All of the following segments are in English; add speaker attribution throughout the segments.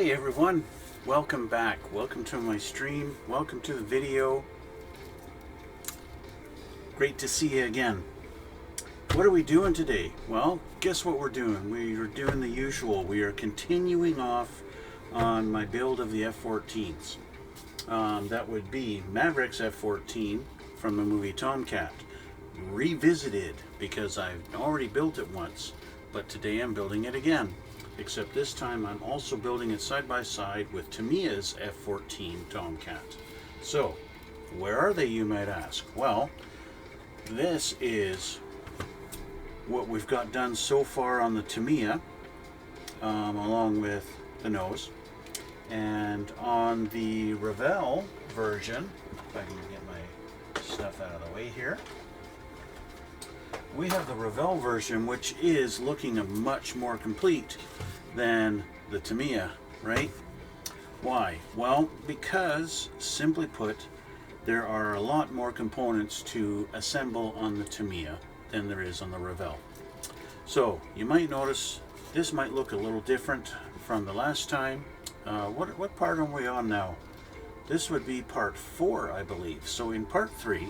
Speaker 1: Hey everyone, welcome back. Welcome to my stream. Welcome to the video. Great to see you again. What are we doing today? Well, guess what we're doing? We are doing the usual. We are continuing off on my build of the F-14s. That would be Maverick's F-14 from the movie Tomcat. Revisited, because I've already built it once, but today I'm building it again. Except this time I'm also building it side by side with Tamiya's F-14 Tomcat. So, where are they, you might ask? Well, this is what we've got done so far on the Tamiya, along with the nose. And on the Revell version, if I can get my stuff out of the way here, we have the Revell version, which is looking much more complete than the Tamiya, right? Why? Well, because, simply put, there are a lot more components to assemble on the Tamiya than there is on the Revell. So, you might notice this might look a little different from the last time. What part are we on now? This would be part 4, I believe. So in part 3,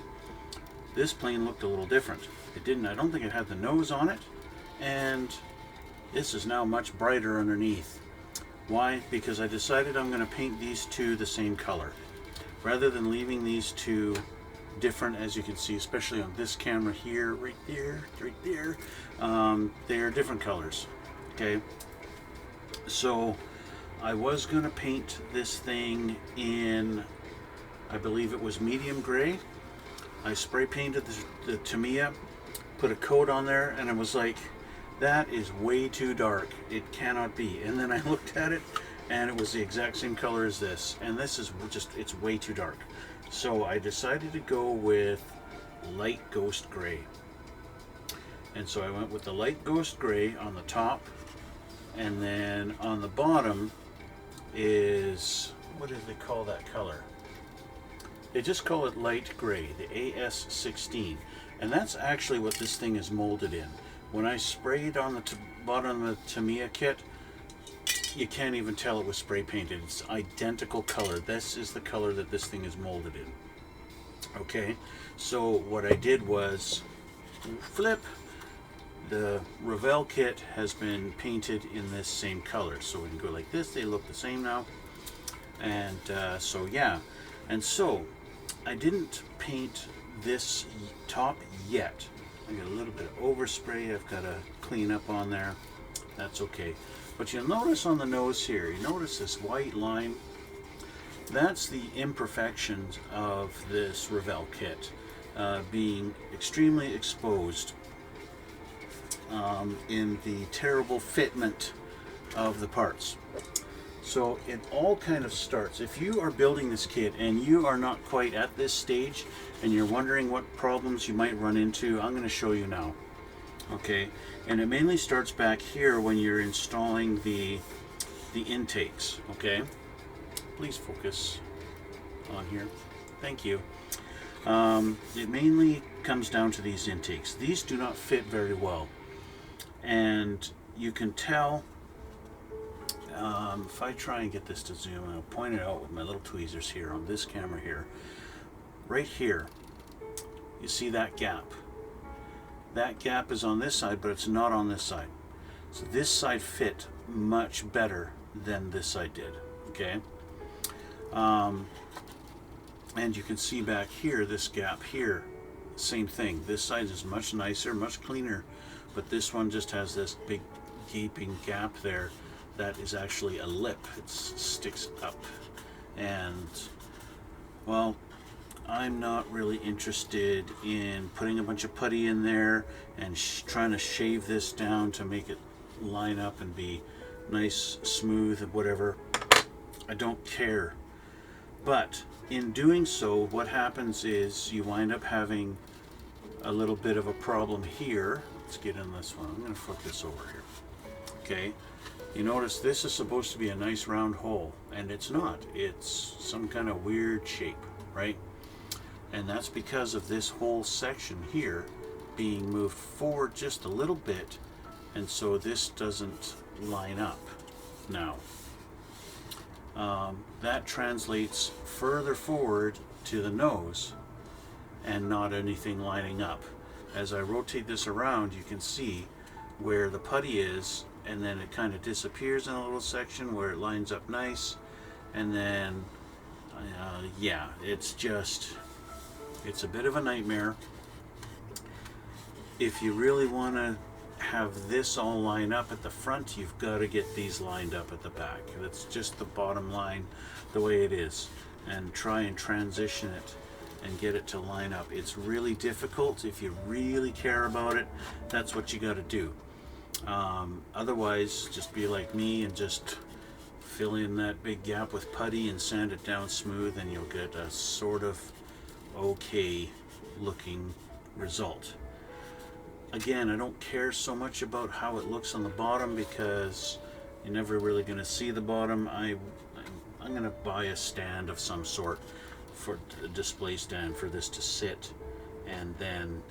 Speaker 1: this plane looked a little different. I don't think it had the nose on it, and this is now much brighter underneath. Why? Because I decided I'm going to paint these two the same color. Rather than leaving these two different, as you can see, especially on this camera here, right there, they are different colors. Okay? So, I was going to paint this thing in, I believe it was medium gray. I spray painted the Tamiya, put a coat on there, and I was like, that is way too dark. It cannot be. And then I looked at it, and it was the exact same color as this. And this is just, it's way too dark. So I decided to go with light ghost gray. And so I went with the light ghost gray on the top, and then on the bottom is, what do they call that color? They just call it light gray, the AS16. And that's actually what this thing is molded in. When I sprayed on the bottom of the Tamiya kit, you can't even tell it was spray painted. It's identical color. This is the color that this thing is molded in. Okay, so what I did was flip. The Revell kit has been painted in this same color. So we can go like this. They look the same now. And so yeah. And so I didn't paint this top yet. I got a little bit of overspray I've got to clean up on there. That's okay. But you'll notice on the nose here, you notice this white line. That's the imperfections of this Revell kit being extremely exposed in the terrible fitment of the parts. So it all kind of starts. If you are building this kit and you are not quite at this stage and you're wondering what problems you might run into, I'm going to show you now. Okay, and it mainly starts back here when you're installing the intakes. Okay, please focus on here. Thank you. It mainly comes down to these intakes. These do not fit very well, and you can tell. If I try and get this to zoom, I'll point it out with my little tweezers here on this camera here. Right here, you see that gap. That gap is on this side, but it's not on this side. So this side fit much better than this side did. Okay? And you can see back here, this gap here, same thing. This side is much nicer, much cleaner, but this one just has this big gaping gap there. That is actually a lip. It sticks up. And, well, I'm not really interested in putting a bunch of putty in there and trying to shave this down to make it line up and be nice, smooth, and whatever. I don't care. But in doing so, what happens is you wind up having a little bit of a problem here. Let's get in this one. I'm going to flip this over here. Okay. You notice this is supposed to be a nice round hole, and it's not. It's some kind of weird shape, right? And that's because of this whole section here being moved forward just a little bit, and so this doesn't line up. Now, that translates further forward to the nose and not anything lining up. As I rotate this around, you can see where the putty is, and then it kind of disappears in a little section where it lines up nice, and then yeah, it's a bit of a nightmare. If you really want to have this all line up at the front, you've got to get these lined up at the back. That's just the bottom line, the way it is, and try and transition it and get it to line up. It's really difficult. If you really care about it, that's what you got to do. Otherwise, just be like me and just fill in that big gap with putty and sand it down smooth, and you'll get a sort of okay looking result. Again, I don't care so much about how it looks on the bottom because you're never really going to see the bottom. I'm going to buy a stand of some sort, for a display stand for this to sit, and then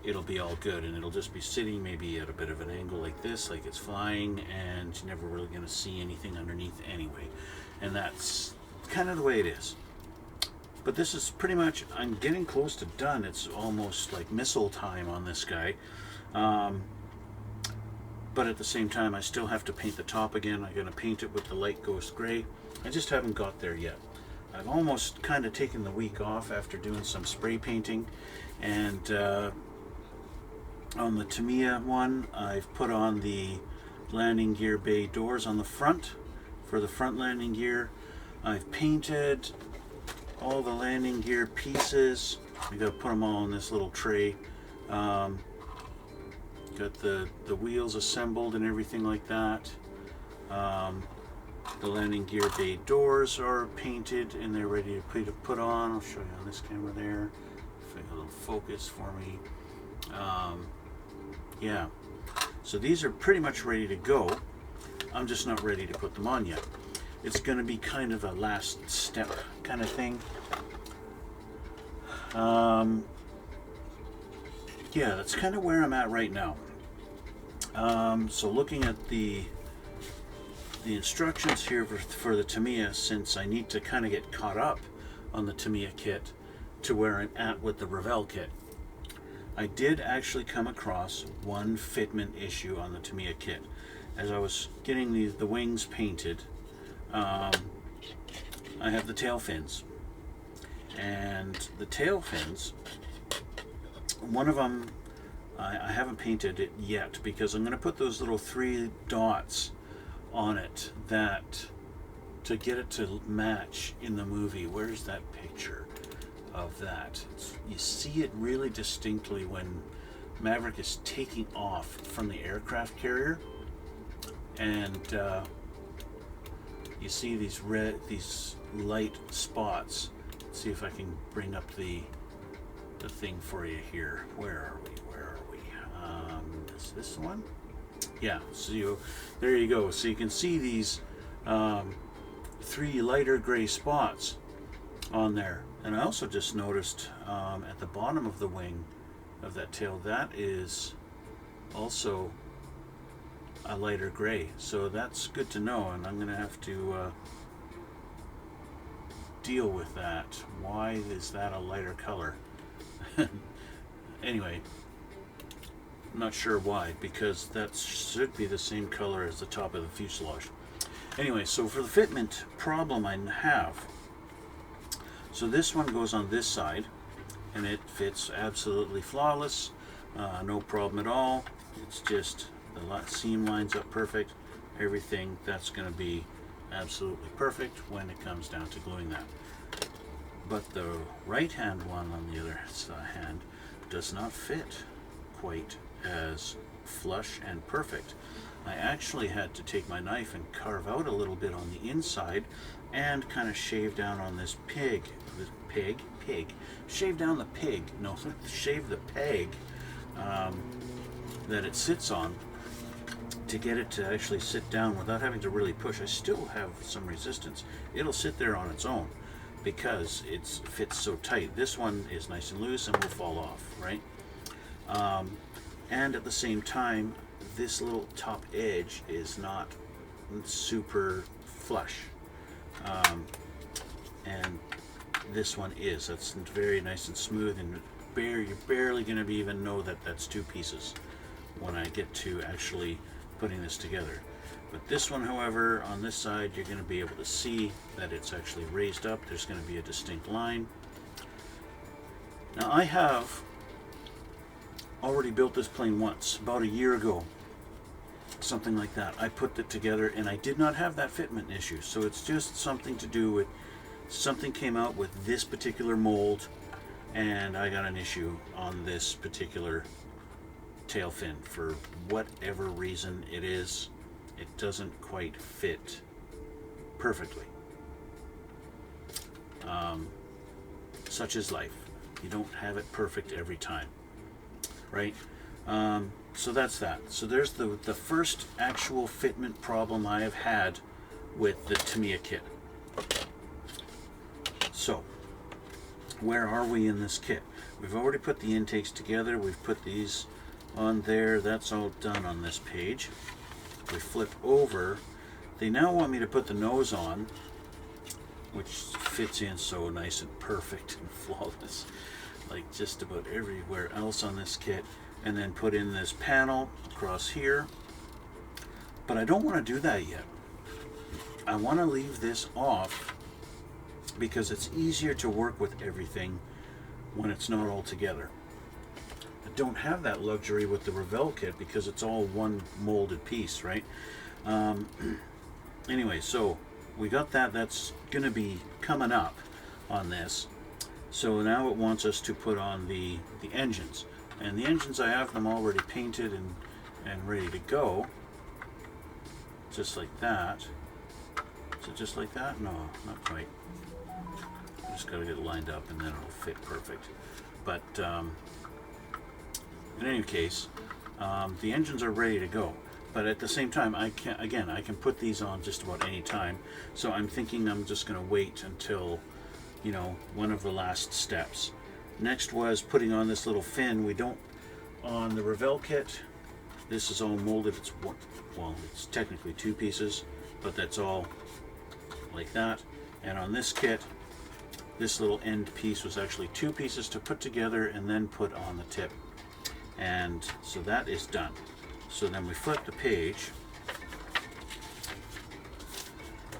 Speaker 1: it'll be all good, and it'll just be sitting maybe at a bit of an angle like this, like it's flying, and you're never really going to see anything underneath anyway. And that's kind of the way it is. But this is pretty much, I'm getting close to done. It's almost like missile time on this guy. But at the same time, I still have to paint the top again. I'm going to paint it with the light ghost gray. I just haven't got there yet. I've almost kind of taken the week off after doing some spray painting. And on the Tamiya one, I've put on the landing gear bay doors on the front for the front landing gear. I've painted all the landing gear pieces. We got to put them all in this little tray. Got the wheels assembled and everything like that. The landing gear bay doors are painted and they're ready to put on. I'll show you on this camera there. A little focus for me. Yeah, so these are pretty much ready to go. I'm just not ready to put them on yet. It's going to be kind of a last step kind of thing. Yeah, that's kind of where I'm at right now. So looking at the instructions here for the Tamiya, since I need to kind of get caught up on the Tamiya kit to where I'm at with the Revell kit. I did actually come across one fitment issue on the Tamiya kit. As I was getting the wings painted, I have the tail fins. And the tail fins, one of them, I haven't painted it yet because I'm going to put those little 3 dots on it that to get it to match in the movie. Where's that picture of that? You see it really distinctly when Maverick is taking off from the aircraft carrier, and you see these light spots. Let's see if I can bring up the thing for you here. Where are we? Is this one? Yeah, so there you go. So you can see these 3 lighter gray spots on there. And I also just noticed at the bottom of the wing of that tail, that is also a lighter gray. So that's good to know, and I'm going to have to deal with that. Why is that a lighter color? Anyway, I'm not sure why, because that should be the same color as the top of the fuselage. Anyway, so for the fitment problem I have, so this one goes on this side, and it fits absolutely flawless, no problem at all. It's just the seam lines up perfect, everything. That's going to be absolutely perfect when it comes down to gluing that. But the right hand one, on the other hand, does not fit quite as flush and perfect. I actually had to take my knife and carve out a little bit on the inside and kind of shave down on this shave down the peg, no, shave the peg that it sits on to get it to actually sit down without having to really push. I still have some resistance. It'll sit there on its own because it fits so tight. This one is nice and loose and will fall off, right? And at the same time, this little top edge is not super flush. And this one is. That's very nice and smooth, and you're barely going to even know that that's two pieces when I get to actually putting this together. But this one, however, on this side, you're going to be able to see that it's actually raised up. There's going to be a distinct line. Now, I have already built this plane once, about a year ago, something like that. I put it together, and I did not have that fitment issue. So it's just something to do with something came out with this particular mold, and I got an issue on this particular tail fin. For whatever reason it is, it doesn't quite fit perfectly. Such is life. You don't have it perfect every time, right? So that's that. So there's the first actual fitment problem I have had with the Tamiya kit. So where are we in this kit? We've already put the intakes together. We've put these on there. That's all done on this page. We flip over. They now want me to put the nose on, which fits in so nice and perfect and flawless, like just about everywhere else on this kit. And then put in this panel across here. But I don't want to do that yet. I want to leave this off because it's easier to work with everything when it's not all together. I don't have that luxury with the Revell kit because it's all one molded piece, right? Anyway, so we got that. That's going to be coming up on this. So now it wants us to put on the engines. And the engines, I have them already painted and ready to go. Just like that. Is it just like that? No, not quite. Just got to get it lined up and then it'll fit perfect. But in any case, the engines are ready to go. But at the same time, I can put these on just about any time. So I'm thinking I'm just going to wait until, one of the last steps. Next was putting on this little fin. We don't, on the Revell kit, this is all molded. It's one, well, it's technically two pieces, but that's all like that. And on this kit, this little end piece was actually two pieces to put together and then put on the tip. And so that is done. So then we flip the page.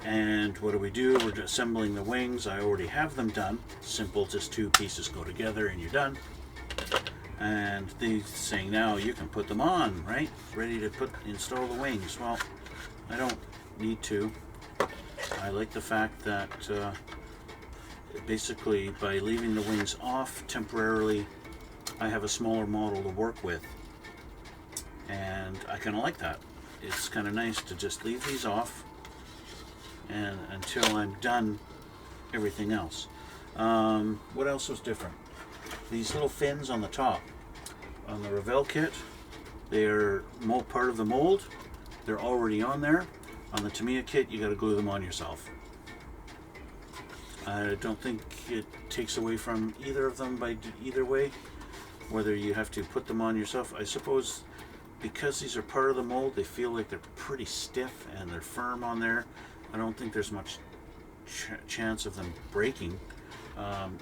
Speaker 1: And what do? We're assembling the wings. I already have them done. Simple, just two pieces go together and you're done. And they're saying now you can put them on, right? Ready to install the wings. Well, I don't need to. I like the fact that basically by leaving the wings off temporarily, I have a smaller model to work with. And I kind of like that. It's kind of nice to just leave these off and until I'm done everything else. What else was different? These little fins on the top. On the Revell kit, they're part of the mold. They're already on there. On the Tamiya kit, you got to glue them on yourself. I don't think it takes away from either of them by either way, whether you have to put them on yourself. I suppose because these are part of the mold, they feel like they're pretty stiff and they're firm on there. I don't think there's much chance of them breaking,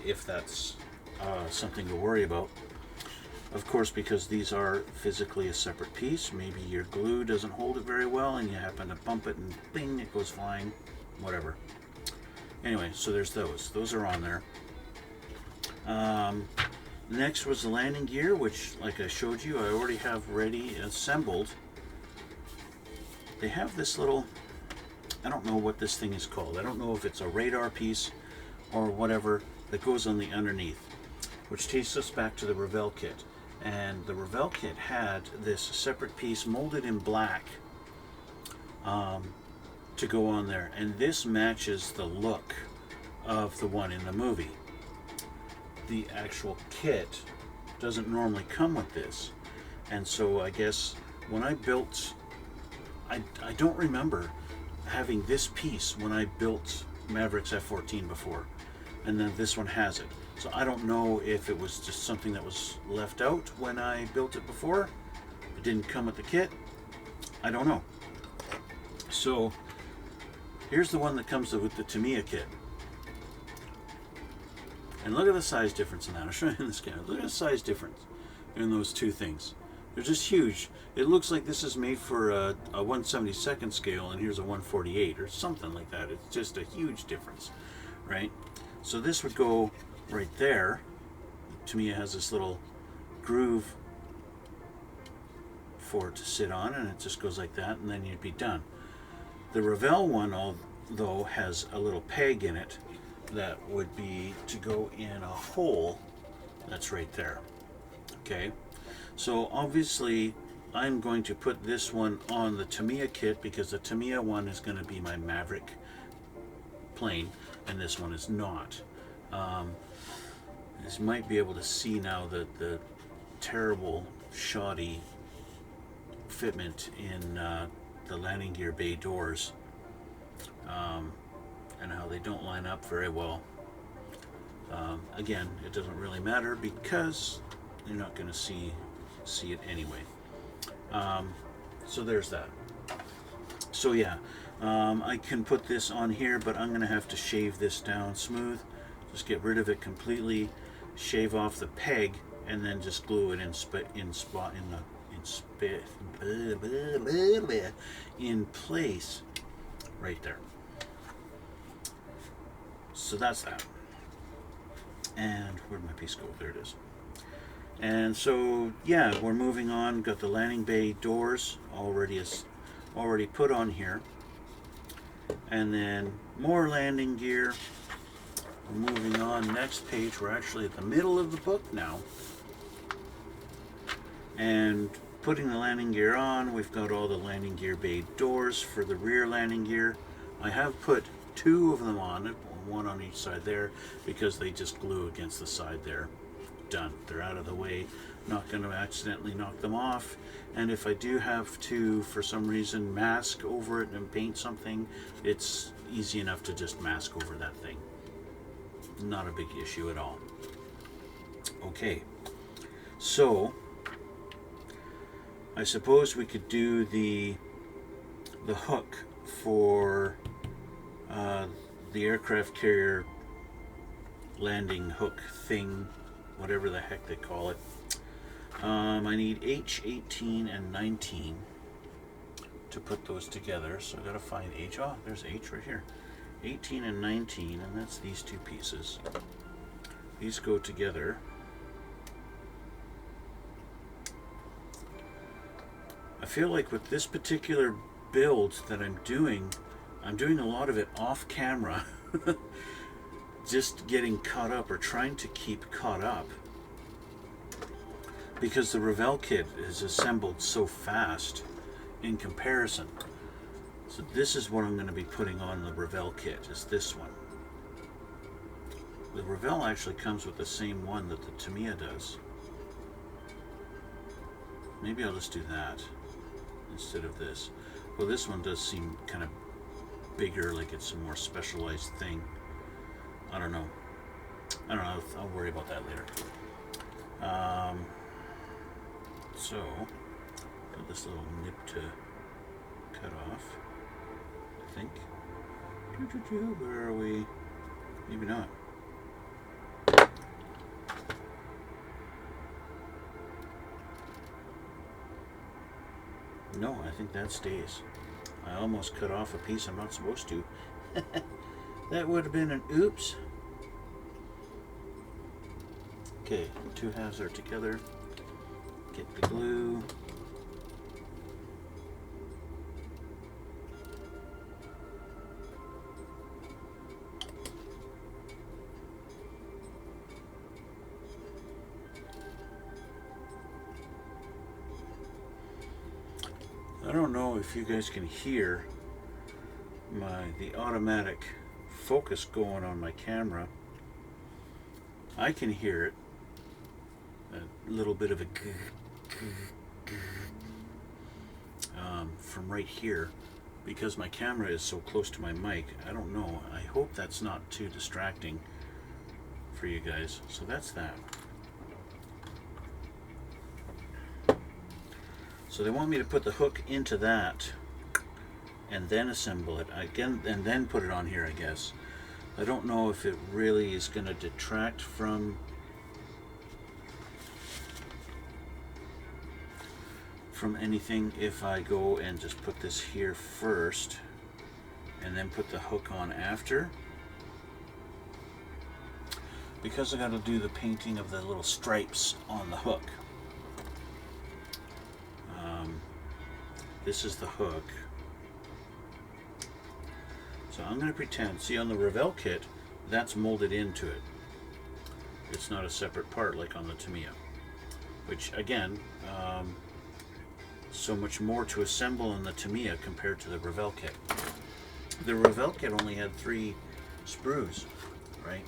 Speaker 1: if that's something to worry about. Of course, because these are physically a separate piece, maybe your glue doesn't hold it very well and you happen to bump it and bing, it goes flying, whatever. Anyway, so there's those. Those are on there. Next was the landing gear, which, like I showed you, I already have ready assembled. They have this little, I don't know what this thing is called. I don't know if it's a radar piece or whatever that goes on the underneath, which takes us back to the Revell kit. And the Revell kit had this separate piece molded in black to go on there. And this matches the look of the one in the movie. The actual kit doesn't normally come with this. And so I guess when I built, I don't remember having this piece when I built Maverick's F-14 before. And then this one has it. So I don't know if it was just something that was left out when I built it before. It didn't come with the kit. I don't know. So Here's the one that comes with the Tamiya kit. And look at the size difference in that. I'll show you in this camera. Look at the size difference in those two things. They're just huge. It looks like this is made for a 1/72nd scale, and here's a 1/48 or something like that. It's just a huge difference, right? So this would go right there. Tamiya has this little groove for it to sit on, and it just goes like that, and then you'd be done. The Revell one, although, has a little peg in it that would be to go in a hole that's right there. Okay, so obviously I'm going to put this one on the Tamiya kit because the Tamiya one is going to be my Maverick plane, and this one is not. This might be able to see now that the terrible shoddy fitment in the landing gear bay doors, and how they don't line up very well. Again, it doesn't really matter because you're not going to see it anyway. So there's that. So yeah, I can put this on here, but I'm going to have to shave this down smooth. Just get rid of it completely, shave off the peg, and then just glue it in place right there. So that's that. And where'd my piece go? There it is. And so yeah, we're moving on. Got the landing bay doors already put on here, and then more landing gear. We're moving on. Next page. We're actually at the middle of the book now, and putting the landing gear on. We've got all the landing gear bay doors for the rear landing gear. I have put two of them on, one on each side there, because they just glue against the side there. Done. They're out of the way. Not going to accidentally knock them off. And if I do have to, for some reason, mask over it and paint something, it's easy enough to just mask over that thing. Not a big issue at all. Okay, so I suppose we could do the hook for the aircraft carrier landing hook thing, whatever the heck they call it. I need H18 and 19 to put those together, so I gotta find H. Oh, there's H right here. 18 and 19, and that's these two pieces. These go together. I feel like with this particular build that I'm doing a lot of it off camera. Just getting caught up, or trying to keep caught up, because the Revell kit is assembled so fast in comparison. So this is what I'm going to be putting on the Revell kit, is this one. The Revell actually comes with the same one that the Tamiya does. Maybe I'll just do that instead of this. Well, this one does seem kind of bigger, like it's a more specialized thing. I don't know. I'll worry about that later. So, got this little nip to cut off, I think. Where are we? Maybe not. No, I think that stays. I almost cut off a piece I'm not supposed to. That would have been an oops. Okay, two halves are together. Get the glue. I don't know if you guys can hear the automatic focus going on my camera. I can hear it, a little bit of a from right here, because my camera is so close to my mic. I don't know. I hope that's not too distracting for you guys. So that's that. So they want me to put the hook into that, and then assemble it again, and then put it on here, I guess. I don't know if it really is going to detract from anything if I go and just put this here first and then put the hook on after, because I got to do the painting of the little stripes on the hook. This is the hook. So I'm going to pretend, see on the Revell kit, that's molded into it. It's not a separate part like on the Tamiya, which again, so much more to assemble in the Tamiya compared to the Revell kit. The Revell kit only had 3 sprues, right?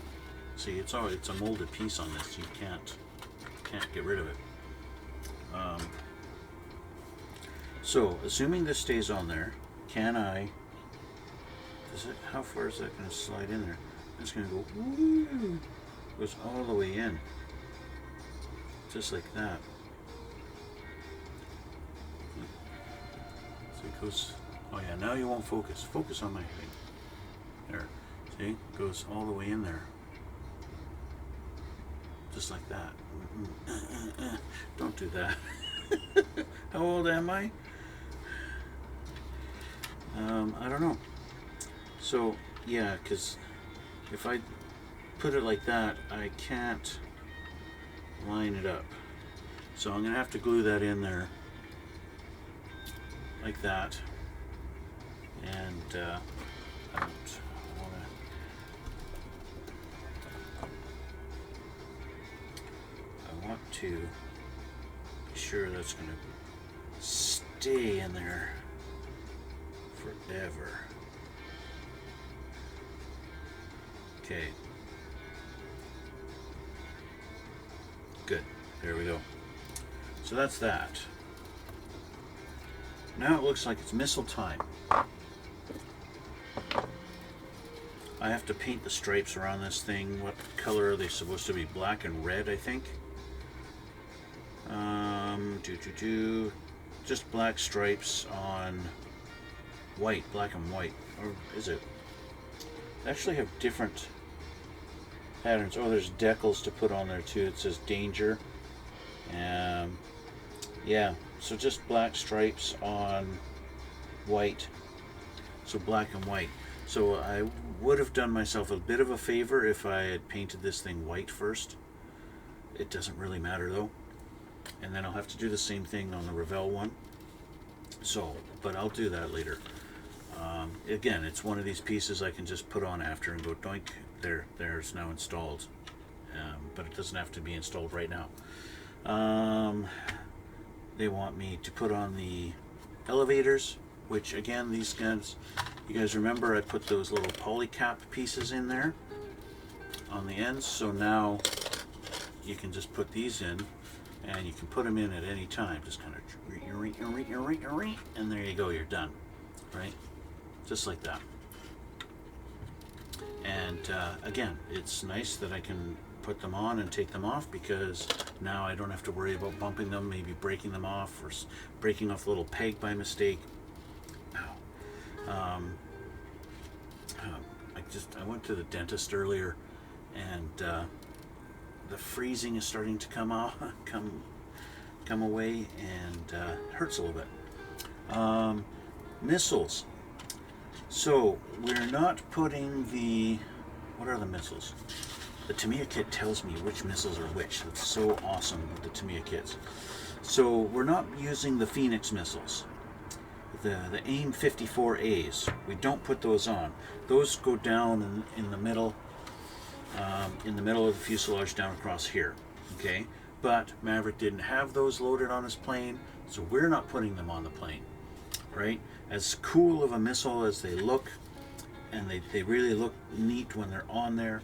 Speaker 1: See, it's a molded piece on this. You can't get rid of it. So, assuming this stays on there, can I? How far is that going to slide in there? It's going to go. Woo, goes all the way in, just like that. So it goes. Oh yeah, now you won't focus. Focus on my thing. There. See, it goes all the way in there. Just like that. Don't do that. How old am I? I don't know. So, yeah, because if I put it like that, I can't line it up. So I'm going to have to glue that in there like that. And I want to be sure that's going to stay in there forever. Okay. Good. There we go. So that's that. Now it looks like it's missile time. I have to paint the stripes around this thing. What color are they supposed to be? Black and red, I think. Just black stripes on white, black and white. Or is it? They actually have different patterns. Oh, there's decals to put on there too. It says danger. Yeah, so just black stripes on white. So black and white. So I would have done myself a bit of a favor if I had painted this thing white first. It doesn't really matter though. And then I'll have to do the same thing on the Revell one. So, but I'll do that later. Again, it's one of these pieces I can just put on after and go doink. There's now installed. But it doesn't have to be installed right now. They want me to put on the elevators, which again, these guys, you guys remember I put those little polycap pieces in there on the ends. So now you can just put these in, and you can put them in at any time. Just kind of, and there you go, you're done, right? Just like that. And again, it's nice that I can put them on and take them off, because now I don't have to worry about bumping them, maybe breaking them off, or breaking off a little peg by mistake. I went to the dentist earlier, and the freezing is starting to come away, and it hurts a little bit. Missiles. So we're not putting the, what are the missiles? The Tamiya kit tells me which missiles are which. It's so awesome with the Tamiya kits. So we're not using the Phoenix missiles. The AIM 54As. We don't put those on. Those go down in the middle of the fuselage down across here. Okay, but Maverick didn't have those loaded on his plane, so we're not putting them on the plane. Right? As cool of a missile as they look, and they really look neat when they're on there.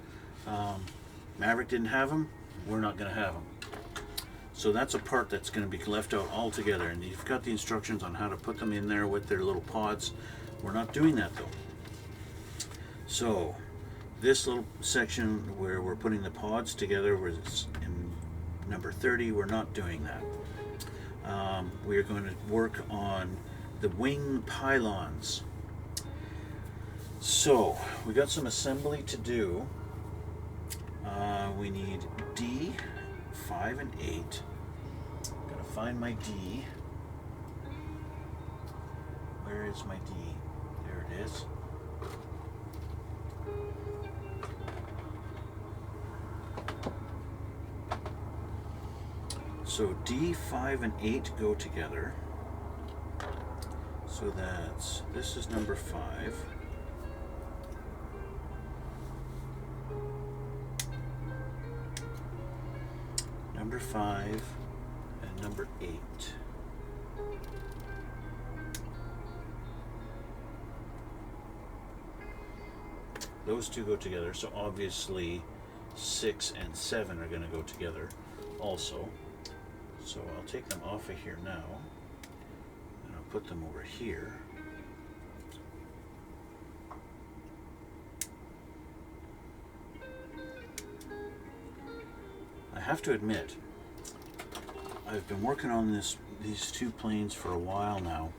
Speaker 1: Maverick didn't have them. We're not going to have them. So that's a part that's going to be left out altogether, and you've got the instructions on how to put them in there with their little pods. We're not doing that though. So this little section where we're putting the pods together, where it's in number 30, we're not doing that. We're going to work on the wing pylons. So we got some assembly to do. We need D, 5 and 8. Gotta find my D. Where is my D? There it is. So D, 5 and 8 go together. So this is number 5. Number 5 and number 8. Those two go together, so obviously 6 and 7 are going to go together also. So I'll take them off of here now, and I'll put them over here. I have to admit, I've been working on these two planes for a while now.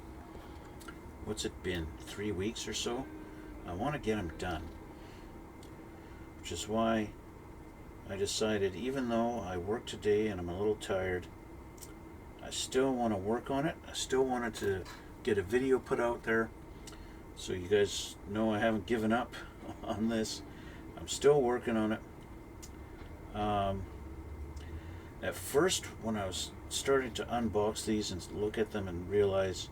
Speaker 1: What's it been? 3 weeks or so? I want to get them done. Which is why I decided, even though I work today and I'm a little tired, I still want to work on it. I still wanted to get a video put out there so you guys know I haven't given up on this. I'm still working on it. At first, when I was starting to unbox these and look at them and realize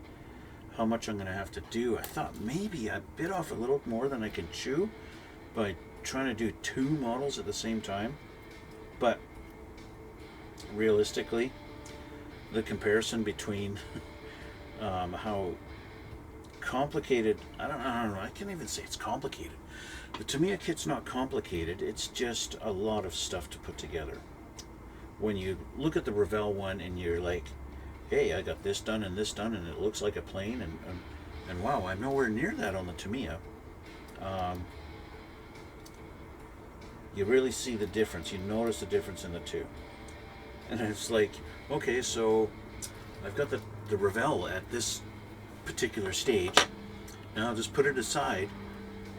Speaker 1: how much I'm going to have to do, I thought maybe I bit off a little more than I can chew by trying to do 2 models at the same time. But realistically, the comparison between how complicated, I don't know, I can't even say it's complicated. The Tamiya kit's not complicated, it's just a lot of stuff to put together. When you look at the Revell one and you're like, hey, I got this done and it looks like a plane, and wow, I'm nowhere near that on the Tamiya. You really see the difference. You notice the difference in the two. And it's like, okay, so I've got the Revell at this particular stage. Now I'll just put it aside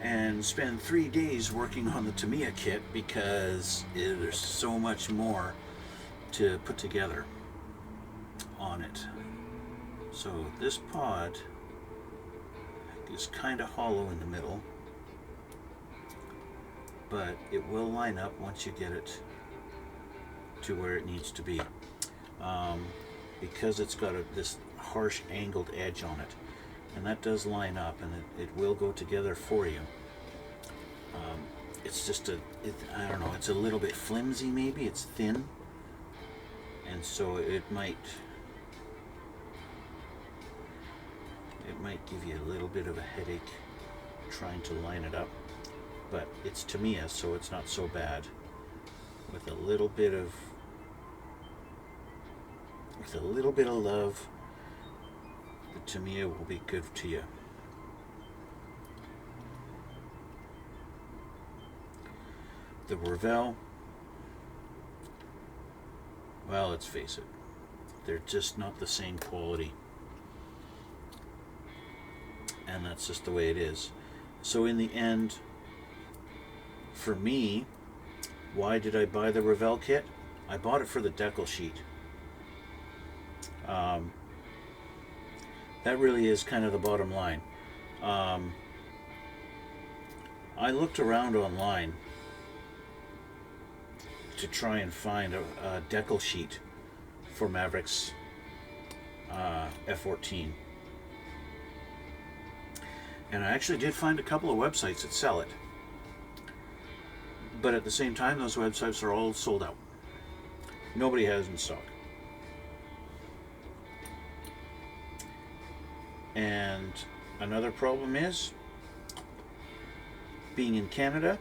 Speaker 1: and spend 3 days working on the Tamiya kit because there's so much more to put together on it. So this pod is kind of hollow in the middle, but it will line up once you get it to where it needs to be, because it's got this harsh angled edge on it, and that does line up, and it will go together for you. It's just I don't know, it's a little bit flimsy, maybe it's thin, and so it might give you a little bit of a headache trying to line it up. But it's Tamiya, so it's not so bad. With a little bit of love, the Tamiya will be good to you. The Revell, well, let's face it, they're just not the same quality. And that's just the way it is. So in the end, for me, why did I buy the Revell kit? I bought it for the decal sheet. That really is kind of the bottom line. I looked around online to try and find a decal sheet for Maverick's F-14. And I actually did find a couple of websites that sell it. But at the same time, those websites are all sold out. Nobody has in stock. And another problem is, being in Canada,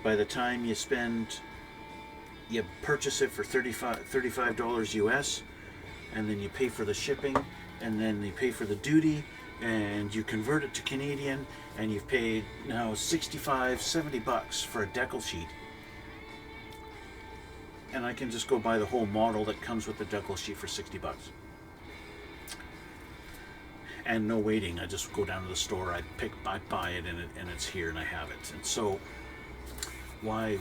Speaker 1: by the time you purchase it for $35 US, and then you pay for the shipping, and then you pay for the duty, and you convert it to Canadian, and you've paid now $65-70 for a decal sheet. And I can just go buy the whole model that comes with the decal sheet for $60. and no waiting. I just go down to the store, I buy it, and it's here, and I have it. And so, why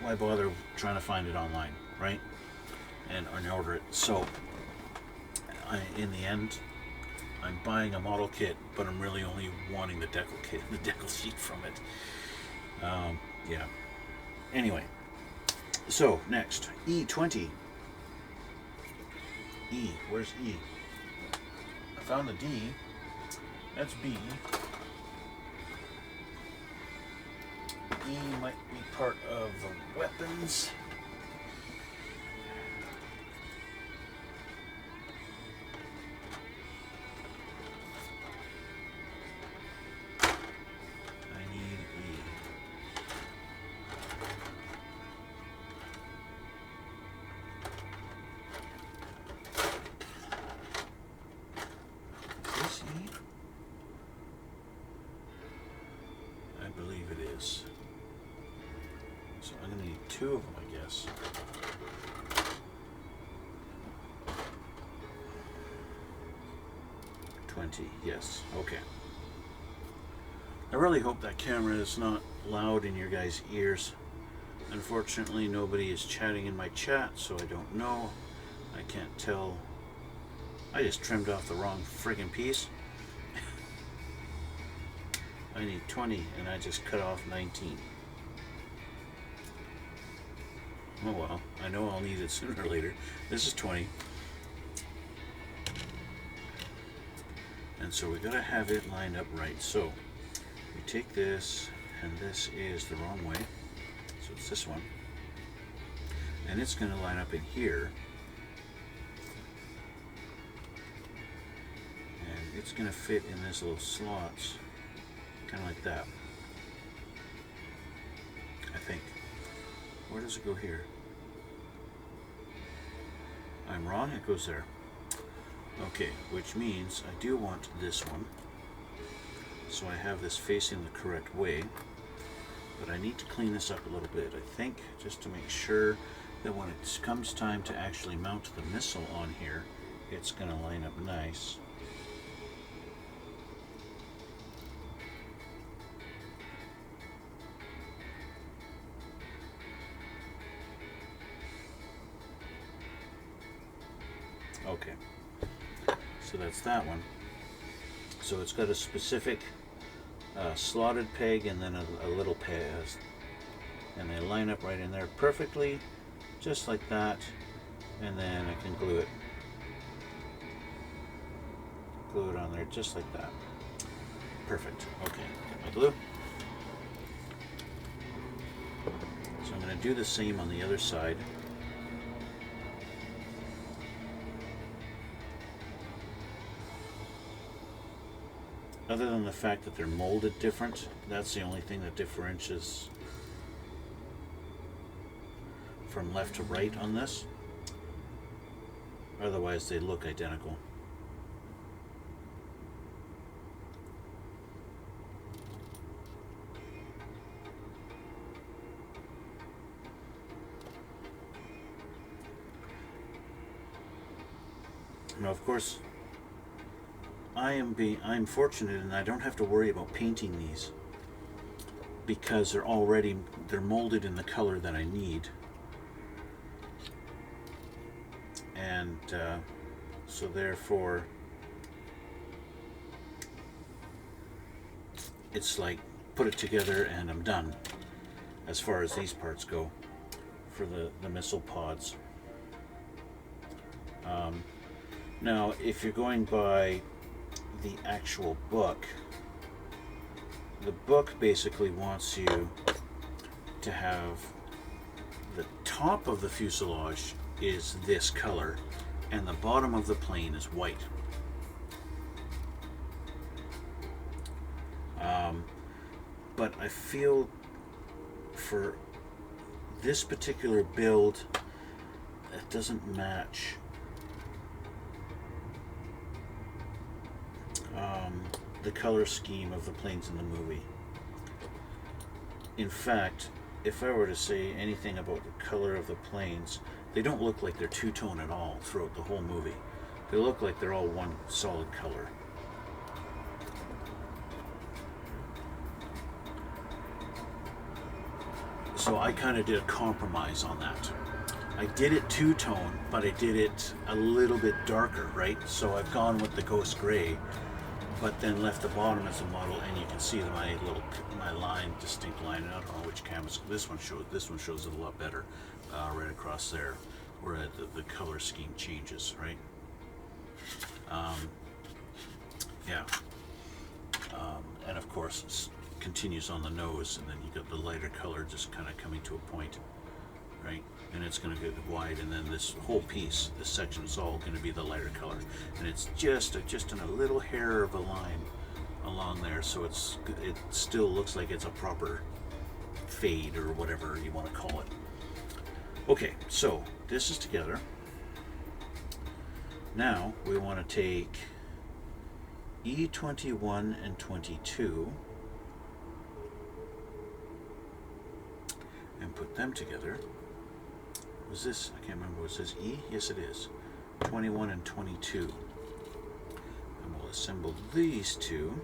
Speaker 1: bother trying to find it online, right? And order it. So, in the end, I'm buying a model kit, but I'm really only wanting the decal kit, the decal sheet from it. Yeah. Anyway, so next, E20. E, where's E? I found the D. That's B. E might be part of the weapons. So I'm going to need two of them, I guess. $20, yes, okay. I really hope that camera is not loud in your guys' ears. Unfortunately, nobody is chatting in my chat, so I don't know. I can't tell. I just trimmed off the wrong friggin' piece. I need 20 and I just cut off 19. Oh well, I know I'll need it sooner or later. This is 20. And so we gotta have it lined up right. So we take this, and this is the wrong way. So it's this one. And it's gonna line up in here. And it's gonna fit in these little slots. Kind of like that, I think. Where does it go here? I'm wrong, it goes there. Okay, which means I do want this one. So I have this facing the correct way. But I need to clean this up a little bit, I think, just to make sure that when it comes time to actually mount the missile on here, it's going to line up nice. Okay, so that's that one. So it's got a specific slotted peg and then a little peg, and they line up right in there perfectly, just like that, and then I can glue it on there just like that. Perfect. Okay, get my glue. So I'm going to do the same on the other side. Other than the fact that they're molded different, that's the only thing that differentiates from left to right on this. Otherwise, they look identical. Now, of course, I'm fortunate and I don't have to worry about painting these because they're molded in the color that I need, and so therefore it's like put it together and I'm done as far as these parts go for the missile pods. Now if you're going by the actual book, the book basically wants you to have the top of the fuselage is this color and the bottom of the plane is white. But I feel for this particular build it doesn't match the color scheme of the planes in the movie. In fact, if I were to say anything about the color of the planes, they don't look like they're two-tone at all throughout the whole movie. They look like they're all one solid color. So I kind of did a compromise on that. I did it two-tone, but I did it a little bit darker, right? So I've gone with the ghost gray, but then left the bottom as a model, and you can see my line, distinct line. And I don't know which cameras. This one shows it a lot better, right across there, where the color scheme changes, right? Yeah. And of course, it continues on the nose, and then you got the lighter color just kind of coming to a point, right? And it's going to get wide, and then this whole piece, this section is all going to be the lighter color, and it's just in a little hair of a line along there, so it still looks like it's a proper fade or whatever you want to call it. Okay, so this is together. Now we want to take E21 and 22 and put them together. Was this, I can't remember, was this E? Yes it is. 21 and 22. And we'll assemble these two.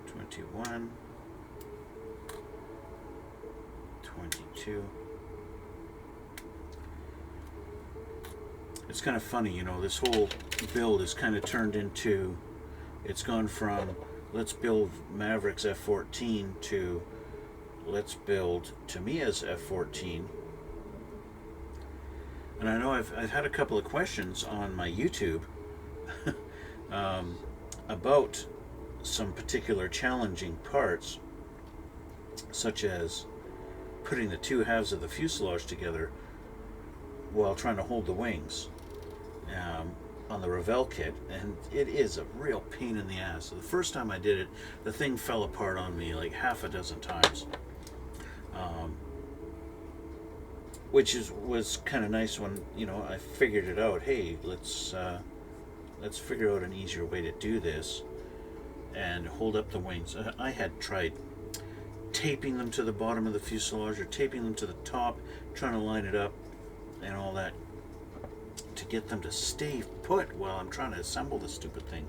Speaker 1: '21, 22. It's kind of funny, you know, this whole build is kind of turned into, it's gone from let's build Maverick's F-14 to let's build Tamiya's F-14. And I know I've had a couple of questions on my YouTube about some particular challenging parts, such as putting the two halves of the fuselage together while trying to hold the wings on the Revell kit, and it is a real pain in the ass. So the first time I did it, the thing fell apart on me like half a dozen times, which was kind of nice when, you know, I figured it out. Hey, let's figure out an easier way to do this and hold up the wings. I had tried taping them to the bottom of the fuselage or taping them to the top, trying to line it up and all that to get them to stay put while I'm trying to assemble this stupid thing.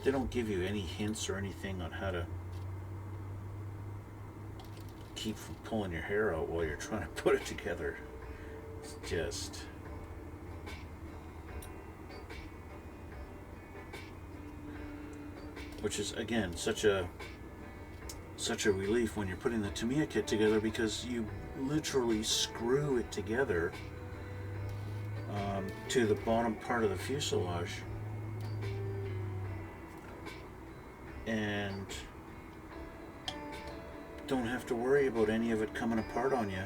Speaker 1: They don't give you any hints or anything on how to keep from pulling your hair out while you're trying to put it together. It's just... which is, again, such a relief when you're putting the Tamiya kit together, because you literally screw it together to the bottom part of the fuselage, and don't have to worry about any of it coming apart on you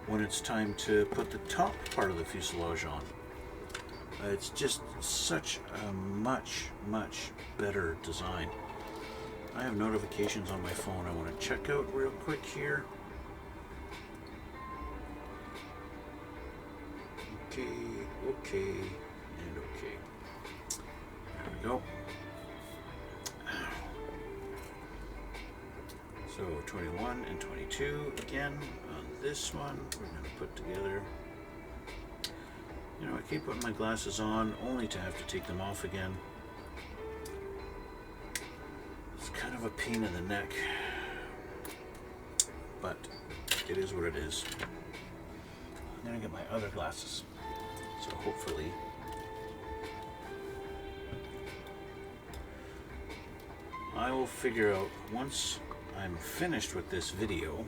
Speaker 1: when it's time to put the top part of the fuselage on. It's just such a much better design. I have notifications on my phone I want to check out real quick here. Okay, and okay. There we go. So 21 and 22 again on this one. We're going to put together. You know, I keep putting my glasses on only to have to take them off again. It's kind of a pain in the neck, but it is what it is. I'm gonna get my other glasses, so hopefully I will figure out, once I'm finished with this video,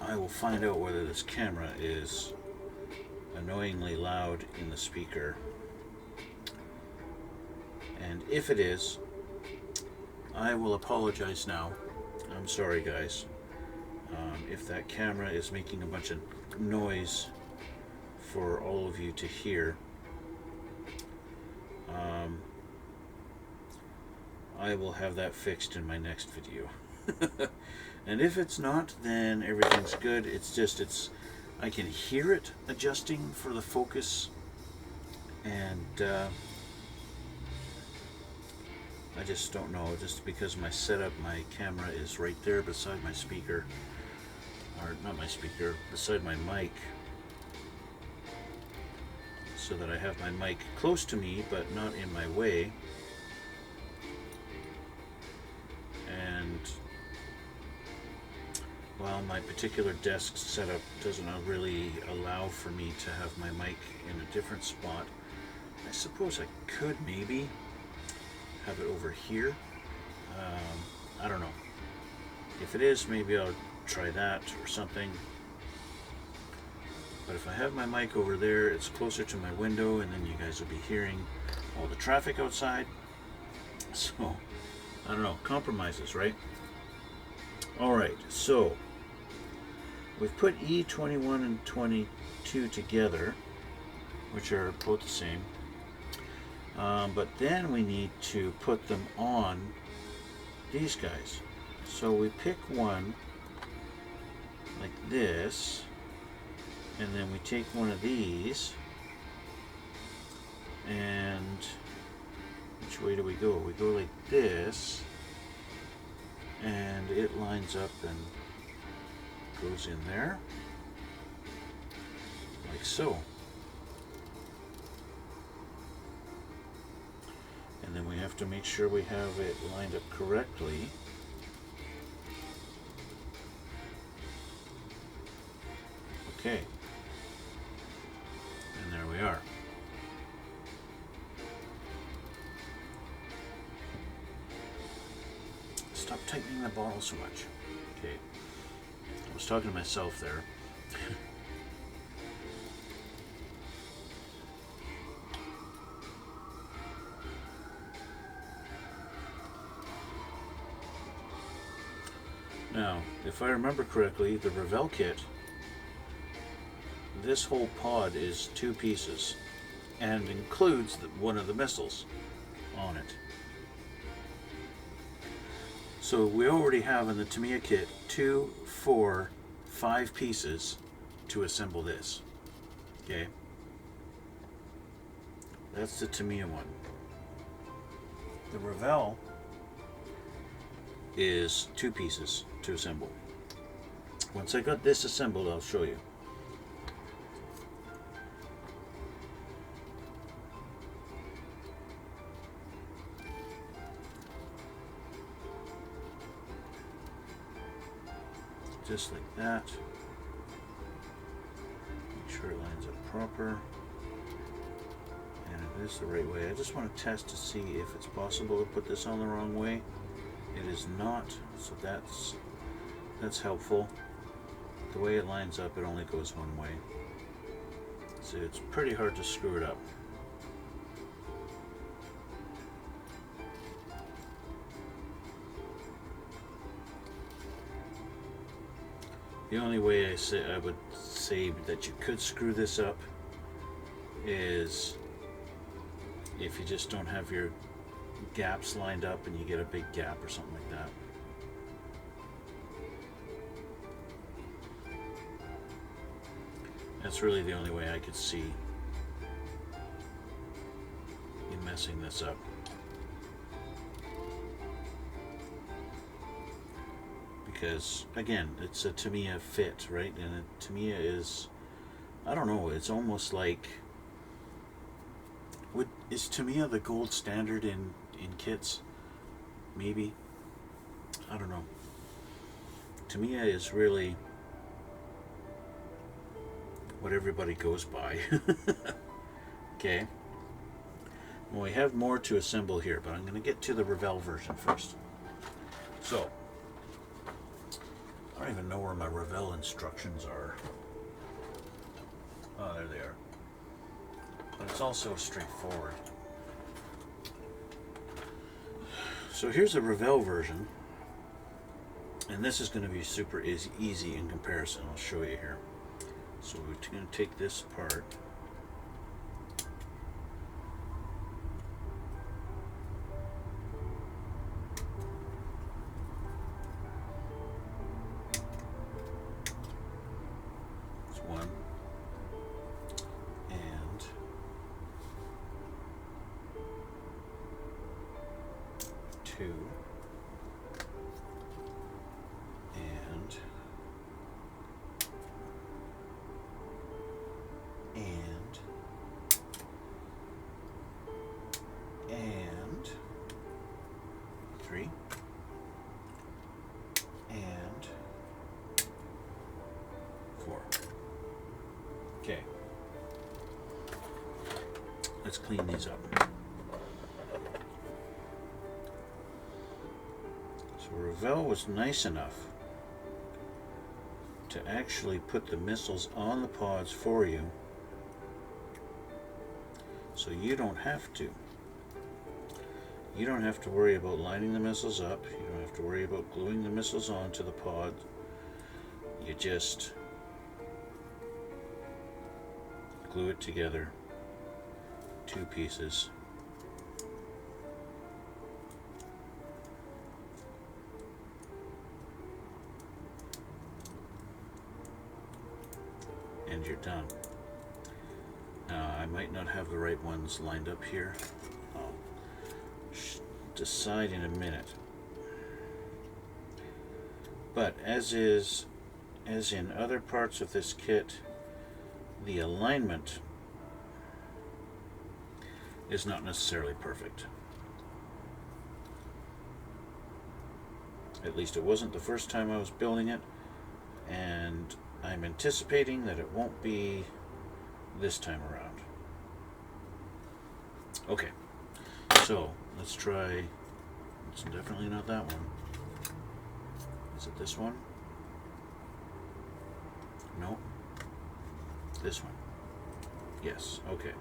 Speaker 1: I will find out whether this camera is annoyingly loud in the speaker. And if it is, I will apologize now. I'm sorry, guys. If that camera is making a bunch of noise for all of you to hear, I will have that fixed in my next video. And if it's not, then everything's good. It's just, I can hear it adjusting for the focus, and I just don't know, just because my setup, my camera is right there beside my speaker, or not my speaker, beside my mic. so that I have my mic close to me but not in my way. And well, my particular desk setup doesn't really allow for me to have my mic in a different spot. I suppose I could maybe have it over here. I don't know. If it is, maybe I'll try that or something. But if I have my mic over there, it's closer to my window, and then you guys will be hearing all the traffic outside. So, I don't know, compromises, right? Alright, so we've put E21 and 22 together, which are both the same. But then we need to put them on these guys. So we pick one like this, and then we take one of these, and which way do we go? We go like this, and it lines up and goes in there, like so. And then we have to make sure we have it lined up correctly. Okay. And there we are. Stop tightening the bottle so much. Okay. I was talking to myself there. Now, if I remember correctly, the Revell kit, this whole pod is 2 pieces and includes one of the missiles on it. So we already have in the Tamiya kit 2, 4, 5 pieces to assemble this. Okay? That's the Tamiya one. The Revell is 2 pieces to assemble. Once I got this assembled, I'll show you. Just like that. Make sure it lines up proper. And it is the right way. I just want to test to see if it's possible to put this on the wrong way. It is not, so that's helpful. The way it lines up, it only goes one way. So it's pretty hard to screw it up. The only way I would say that you could screw this up is if you just don't have your gaps lined up and you get a big gap or something like that. That's really the only way I could see you messing this up. Because again, it's a Tamiya fit, right? And a Tamiya is, I don't know, it's almost like, is Tamiya the gold standard in kits? Maybe. I don't know. Tamiya is really what everybody goes by. Okay. Well, we have more to assemble here, but I'm going to get to the Revell version first. So, I don't even know where my Revell instructions are. Oh, there they are. But it's also straightforward. So here's the Revell version, and this is going to be super easy in comparison. I'll show you here. So we're going to take this apart. It's one. And two. And clean these up. So Revell was nice enough to actually put the missiles on the pods for you, so you don't have to. You don't have to worry about lining the missiles up. You don't have to worry about gluing the missiles onto the pod. You just glue it together, 2 pieces. And you're done. Now, I might not have the right ones lined up here. I'll decide in a minute. But as in other parts of this kit, the alignment is not necessarily perfect. At least it wasn't the first time I was building it, and I'm anticipating that it won't be this time around. Okay, so let's try. It's definitely not that one. Is it this one? No. This one. Yes, okay.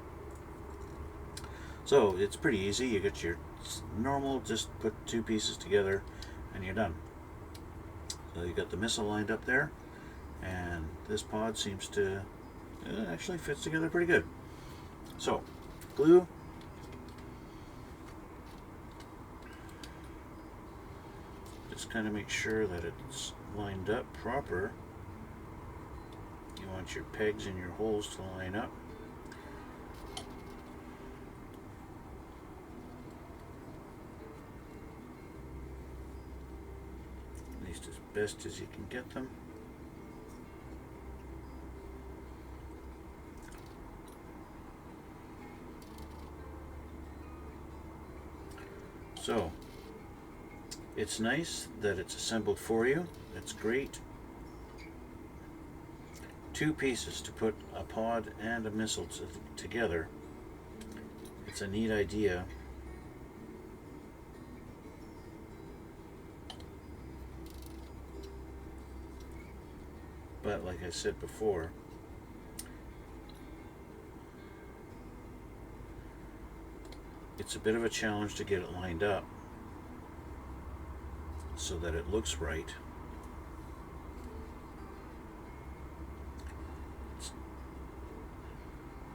Speaker 1: So it's pretty easy. You get your normal, just put 2 pieces together and you're done. So you got the missile lined up there, and this pod seems to actually fits together pretty good. So glue. Just kind of make sure that it's lined up proper. You want your pegs and your holes to line up. At least as best as you can get them. So, it's nice that it's assembled for you. That's great. 2 pieces to put a pod and a missile together. It's a neat idea. But like I said before, it's a bit of a challenge to get it lined up so that it looks right.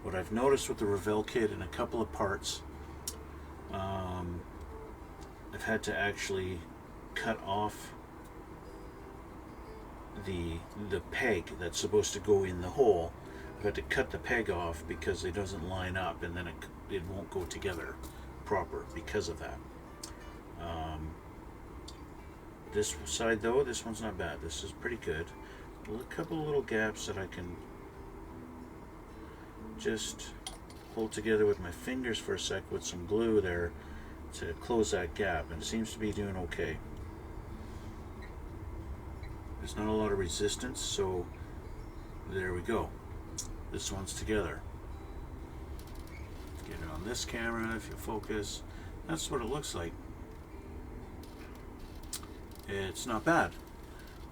Speaker 1: What I've noticed with the Revell kit in a couple of parts, I've had to actually cut off the peg that's supposed to go in the hole. I've had to cut the peg off because it doesn't line up, and then it won't go together proper because of that. This side though, this one's not bad. This is pretty good. A couple of little gaps that I can just hold together with my fingers for a sec with some glue there to close that gap, and it seems to be doing okay. There's not a lot of resistance, so there we go. This one's together. Get it on this camera if you focus. That's what it looks like. It's not bad.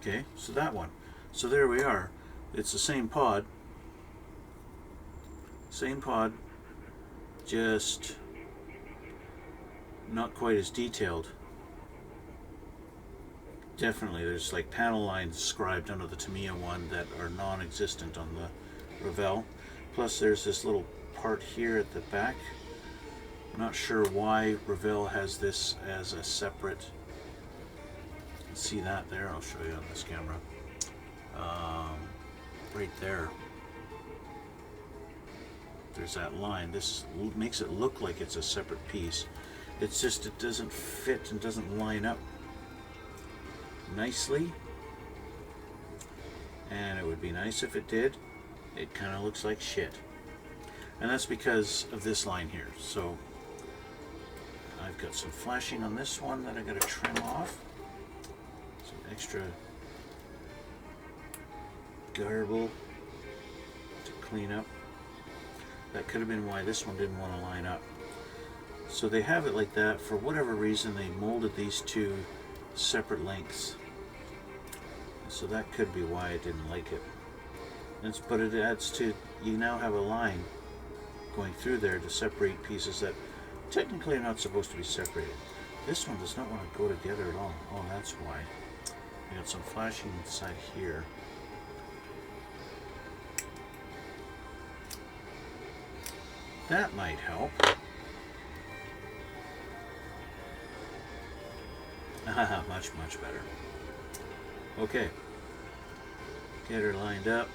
Speaker 1: Okay, so that one. So there we are. It's the same pod. Same pod, just not quite as detailed. Definitely, there's like panel lines scribed under the Tamiya one that are non-existent on the Revell. Plus there's this little part here at the back. I'm not sure why Revell has this as a separate. See that there? I'll show you on this camera. Right there. There's that line. This makes it look like it's a separate piece. It's just it doesn't fit and doesn't line up nicely. And it would be nice if it did. It kind of looks like shit. And that's because of this line here. So I've got some flashing on this one that I got to trim off. Some extra garble to clean up. That could have been why this one didn't want to line up. So they have it like that. For whatever reason, they molded these two separate lengths. So that could be why I didn't like it. But it adds to, you now have a line going through there to separate pieces that technically are not supposed to be separated. This one does not want to go together at all. Oh, that's why. We got some flashing inside here. That might help. Much, much better. Okay. Get her lined up.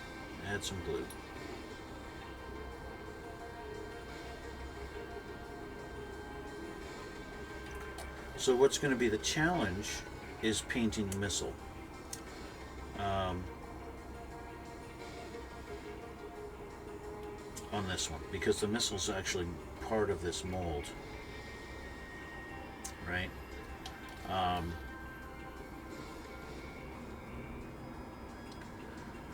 Speaker 1: Add some glue. So what's going to be the challenge is painting the missile. On this one, because the missile's actually part of this mold, right?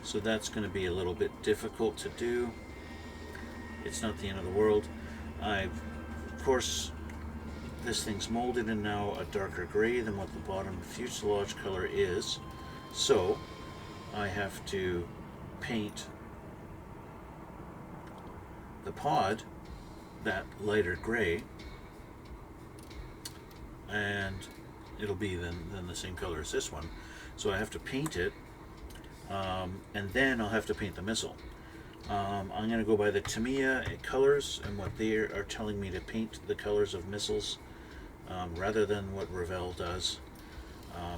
Speaker 1: So that's going to be a little bit difficult to do. It's not the end of the world. Of course, this thing's molded in now a darker gray than what the bottom fuselage color is. So I have to paint the pod that lighter gray, and it'll be then the same color as this one. So I have to paint it, and then I'll have to paint the missile. I'm going to go by the Tamiya colors and what they are telling me to paint the colors of missiles, rather than what Revell does.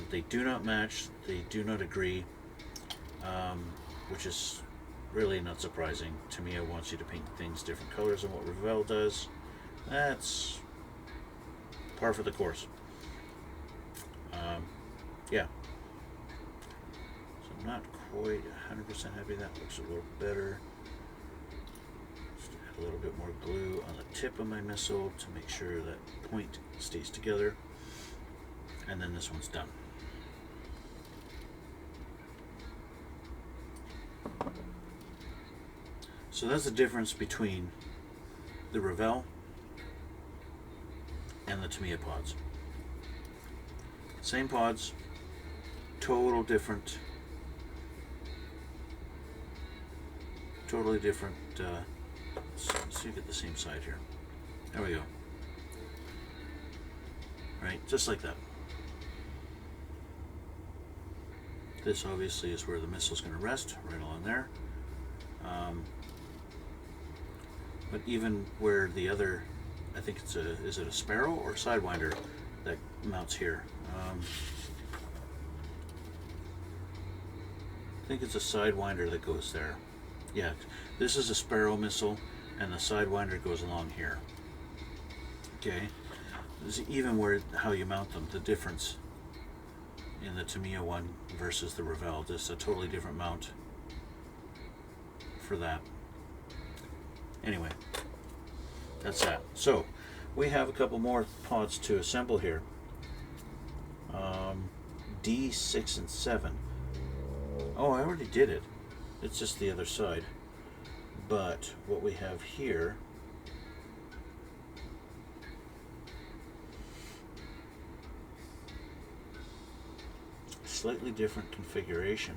Speaker 1: They do not match, they do not agree, which is really not surprising. Tamiya wants you to paint things different colors than what Revell does. That's par for the course. Yeah. So I'm not quite 100% happy. That looks a little better. Just add a little bit more glue on the tip of my missile to make sure that point stays together. And then this one's done. So that's the difference between the Revell and the Tamiya pods. Same pods, totally different. So you get the same side here. There we go. Right, just like that. This obviously is where the missile's going to rest, right along there. But even where the other, I think it's is it a Sparrow or a Sidewinder that mounts here? I think it's a Sidewinder that goes there. Yeah, this is a Sparrow missile, and the Sidewinder goes along here. Okay, this is even where how you mount them, the difference in the Tamiya one versus the Revell. Just a totally different mount for that. Anyway, that's that. So we have a couple more pods to assemble here. D6 and 7. Oh, I already did it. It's just the other side. But what we have here slightly different configuration.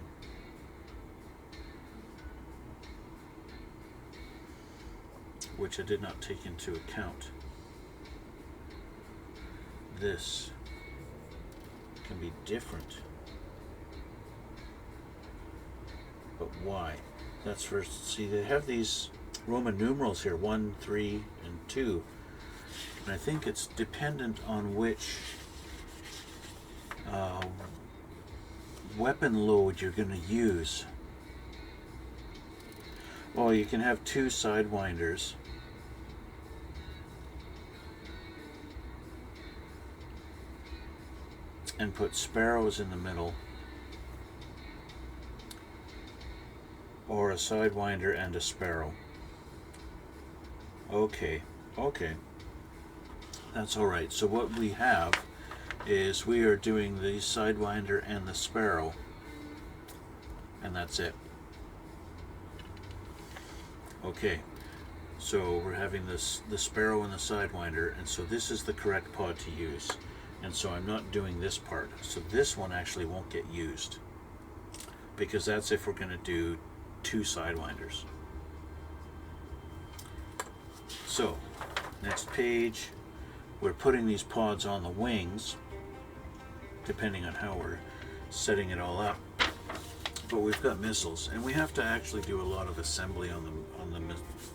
Speaker 1: Which I did not take into account. This can be different. But why? That's first. See, they have these Roman numerals here, 1, 3, and 2. And I think it's dependent on which weapon load you're going to use. Well, you can have 2 Sidewinders. And put Sparrows in the middle. Or a Sidewinder and a Sparrow. Okay, okay. That's alright. So what we have is we are doing the Sidewinder and the Sparrow. And that's it. Okay. So we're having the Sparrow and the Sidewinder, and so this is the correct pod to use. And so I'm not doing this part. So this one actually won't get used, because that's if we're going to do 2 Sidewinders. So, next page, we're putting these pods on the wings, depending on how we're setting it all up. But we've got missiles, and we have to actually do a lot of assembly on the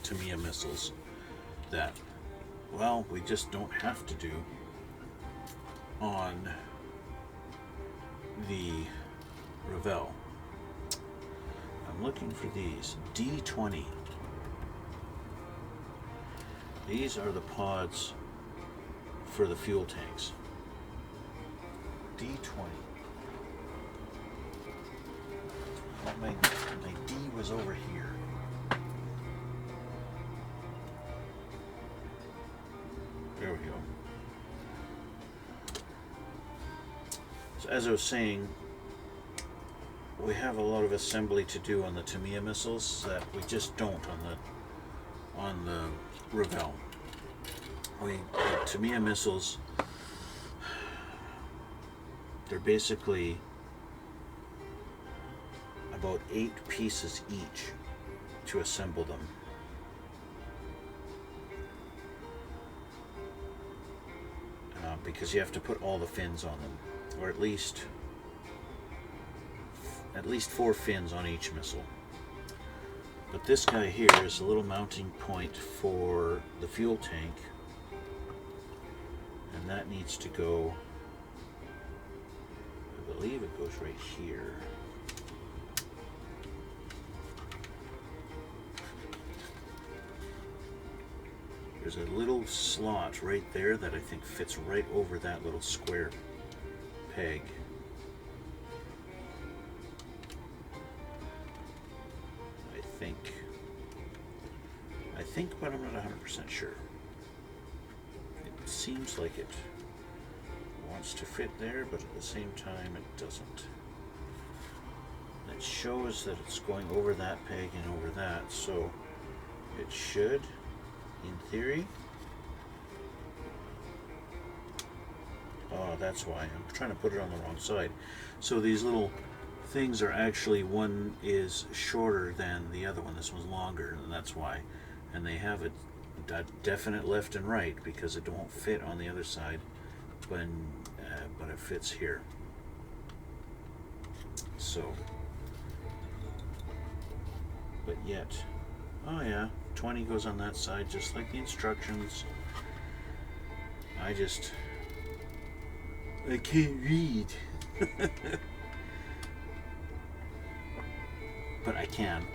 Speaker 1: Tamiya missiles that, well, we just don't have to do on the Revell. I'm looking for these D20. These are the pods for the fuel tanks. D20. My D was over here. There we go. So as I was saying, we have a lot of assembly to do on the Tamiya missiles that we just don't on the Revell. The Tamiya missiles, they're basically about 8 pieces each to assemble them. Because you have to put all the fins on them, or at least 4 fins on each missile. But this guy here is a little mounting point for the fuel tank, and that needs to go, I believe it goes right here. There's a little slot right there that I think fits right over that little square peg. I think, but I'm not 100% sure. It seems like it wants to fit there, but at the same time it doesn't. It shows that it's going over that peg and over that, so it should, in theory. Oh, that's why. I'm trying to put it on the wrong side. So these little things are actually, one is shorter than the other one. This one's longer, and that's why. And they have a definite left and right because it won't fit on the other side, but it fits here. So, but yet, oh yeah, 20 goes on that side just like the instructions. I can't read. But I can.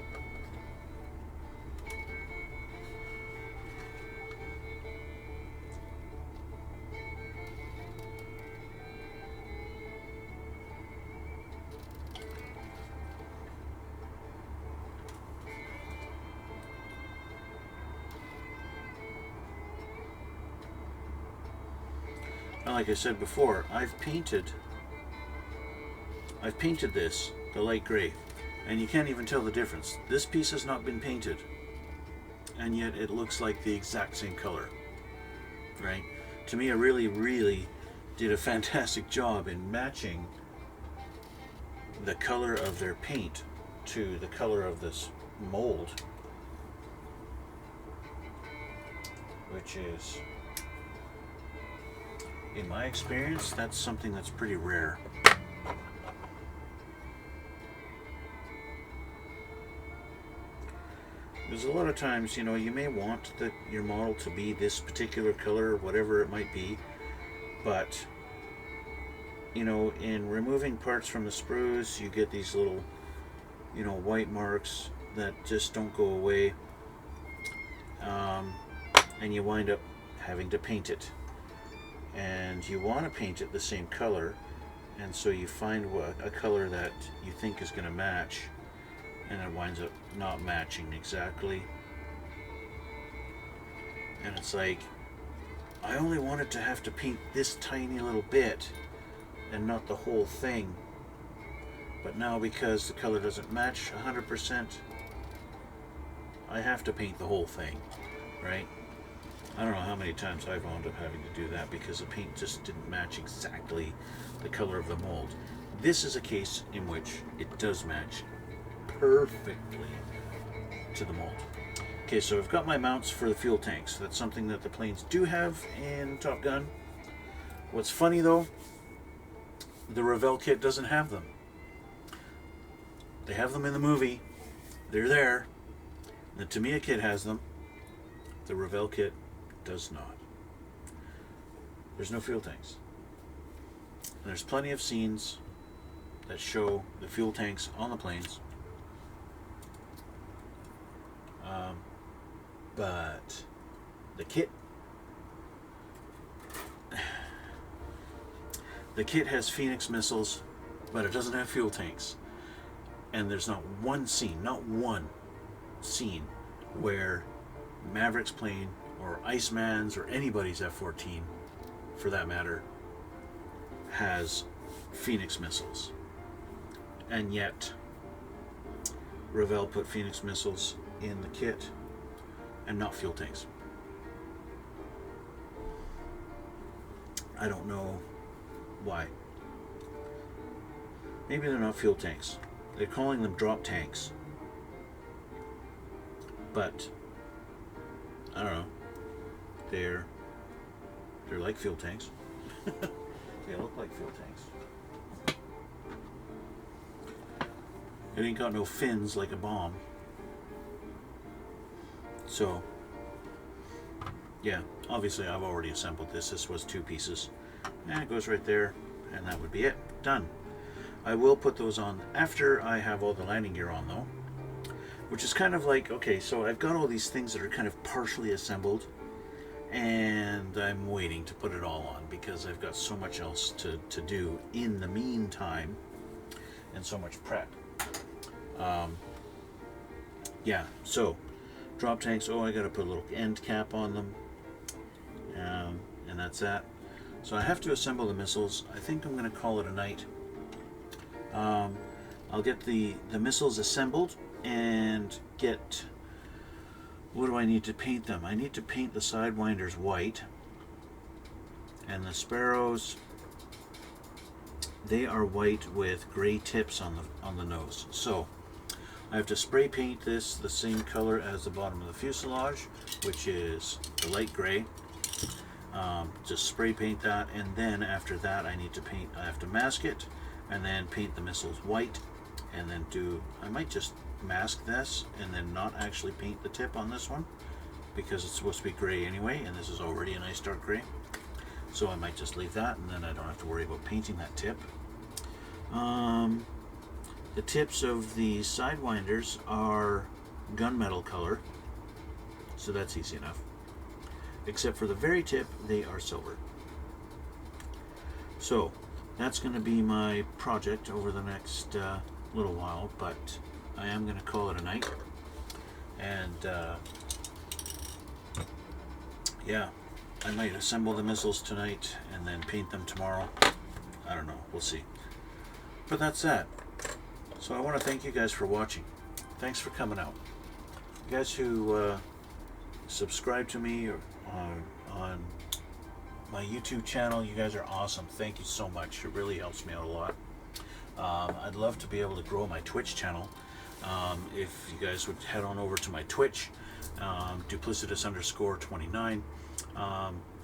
Speaker 1: And like I said before, I've painted this, the light gray, and you can't even tell the difference. This piece has not been painted, and yet it looks like the exact same color, right? To me, I really did a fantastic job in matching the color of their paint to the color of this mold, which is, in my experience, that's something that's pretty rare. There's a lot of times, you know, you may want your model to be this particular color, whatever it might be, but, you know, in removing parts from the sprues, you get these little, you know, white marks that just don't go away, and you wind up having to paint it. And you want to paint it the same color, and so you find a color that you think is going to match, and it winds up not matching exactly. And it's like, I only wanted to have to paint this tiny little bit and not the whole thing, but now because the color doesn't match 100%, I have to paint the whole thing. right? I don't know how many times I've wound up having to do that because the paint just didn't match exactly the color of the mold. This is a case in which it does match perfectly to the mold. Okay, so I've got my mounts for the fuel tanks. That's something that the planes do have in Top Gun. What's funny though, the Revell kit doesn't have them. They have them in the movie. They're there. The Tamiya kit has them. The Revell kit does not. There's no fuel tanks. And there's plenty of scenes that show the fuel tanks on the planes. But the kit has Phoenix missiles, but it doesn't have fuel tanks. And there's not one scene where Maverick's plane or Iceman's or anybody's F-14 for that matter has Phoenix missiles. And yet Revell put Phoenix missiles in the kit and not fuel tanks. I don't know why. Maybe they're not fuel tanks. They're calling them drop tanks. But I don't know. They're like fuel tanks. They look like fuel tanks. It ain't got no fins like a bomb. So yeah, obviously I've already assembled this. This was 2 pieces. And it goes right there, and that would be it. Done. I will put those on after I have all the landing gear on though. Which is kind of like, okay, so I've got all these things that are kind of partially assembled, and I'm waiting to put it all on because I've got so much else to do in the meantime, and so much prep. Yeah, so drop tanks, I gotta put a little end cap on them, and that's that. So I have to assemble the missiles. I think I'm gonna call it a night. I'll get the missiles assembled and get, what do I need to paint them? I need to paint the sidewinders white, and the Sparrows, they are white with gray tips on the nose. So I have to spray paint this the same color as the bottom of the fuselage, which is the light gray. Just spray paint that, and then after that I have to mask it and then paint the missiles white, and then I might just mask this and then not actually paint the tip on this one because it's supposed to be gray anyway, and this is already a nice dark gray. So I might just leave that, and then I don't have to worry about painting that tip. The tips of the sidewinders are gunmetal color, so that's easy enough. Except for the very tip, they are silver. So that's going to be my project over the next little while, but I am going to call it a night. And yeah, I might assemble the missiles tonight and then paint them tomorrow. I don't know, we'll see. But that's that. So I want to thank you guys for watching. Thanks for coming out. You guys who subscribe to me on my YouTube channel, you guys are awesome. Thank you so much. It really helps me out a lot. I'd love to be able to grow my Twitch channel. If you guys would head on over to my Twitch, duplicitous_29.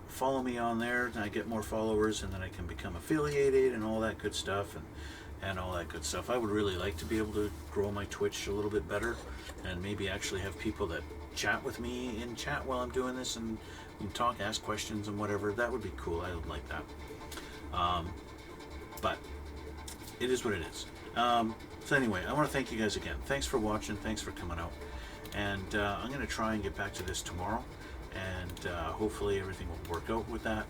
Speaker 1: Follow me on there, and I get more followers, and then I can become affiliated and all that good stuff, and all that good stuff. I would really like to be able to grow my Twitch a little bit better, and maybe actually have people that chat with me in chat while I'm doing this, and talk, ask questions and whatever. That would be cool. I would like that. But it is what it is. So anyway, I want to thank you guys again. Thanks for watching. Thanks for coming out. And I'm going to try and get back to this tomorrow, and hopefully everything will work out with that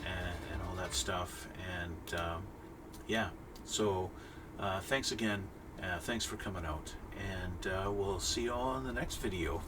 Speaker 1: and all that stuff. And yeah, so thanks again. Thanks for coming out, and we'll see you all in the next video.